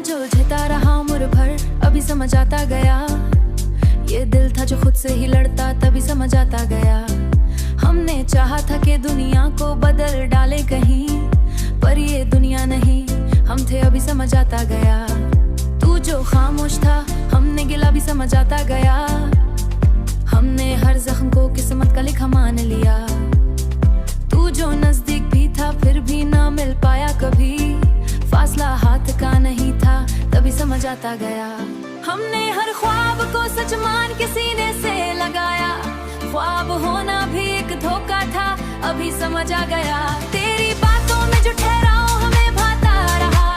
आज उलझता रहा उम्र भर, अभी समझ आता गया। ये दिल था जो खुद से ही लड़ता, तभी समझ आता गया। हमने चाहा था कि दुनिया को बदल डाले कहीं, पर ये दुनिया नहीं, हम थे अभी समझ आता गया। तू जो खामोश था, हमने गिला भी समझ आता गया। हमने हर जख्म को किस्मत का लिखा मान लिया। तू जो नजदीक भी था, फिर भी ना मिल पाया कभी। फासला हाथ का नहीं था, तभी समझ आता गया। हमने हर ख्वाब को सच मान के सीने से लगाया। ख्वाब होना भी एक धोखा था, अभी समझ आ गया। तेरी बातों में जो ठहराव हमें भाता रहा,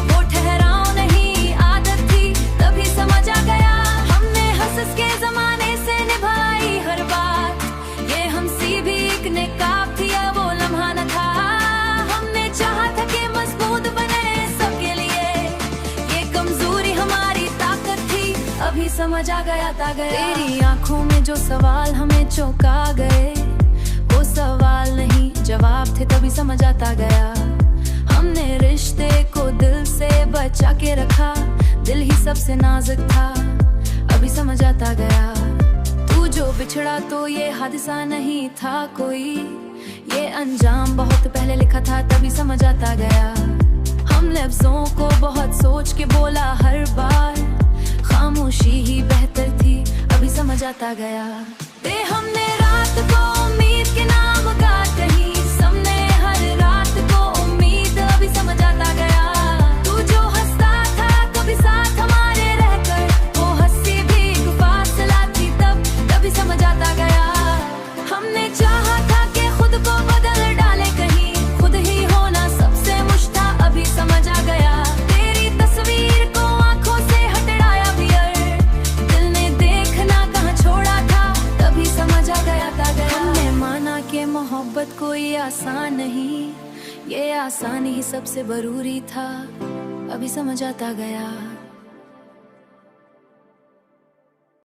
वो ठहराव नहीं आदत थी, तभी समझ आ गया। हमने हंस के जमाने से निभाई हर बात, ये हमसी भी एक निकाब थी, वो लम्हा न था। हमने चाहा था कि मजबूत बने सबके लिए, ये कमजोरी हमारी ताकत थी, अभी समझ आ गया था गया। तेरी आंखों में जो सवाल हमें चौंका गए, वो सवाल नहीं जवाब थे, तभी समझ आता गया। हमने रिश्ते को दिल से बचा के रखा, दिल ही सबसे नाजुक था, अभी समझ आता गया। तू जो बिछड़ा तो ये हादसा नहीं था कोई, ये अंजाम बहुत पहले लिखा था, तभी समझ आता गया। हम लफ्जों को बहुत सोच के बोला हर बार, खामोशी ही बेहतर थी, अभी समझ आता गया। दे हमने रात को उम्मीद के नाम का कहीं, सबने हर रात को उम्मीद, अभी समझ आता गया। तू जो हंसता था कभी साथ हमारे रहकर, वो हंसी भी एक फासला थी, तभी समझ आता गया। हमने चाहा था कि खुद को बदल डाले कहीं, खुद ही होना सबसे मुश्किल था, अभी समझ आ गया। तेरी तस्वीर को आंखों से हटाया भी, दिल ने देखना कहाँ छोड़ा था, तभी समझ आ गया था गया। हमने माना कि मोहब्बत कोई आसान नहीं, ये आसान ही सबसे जरूरी था, अभी समझ आता गया।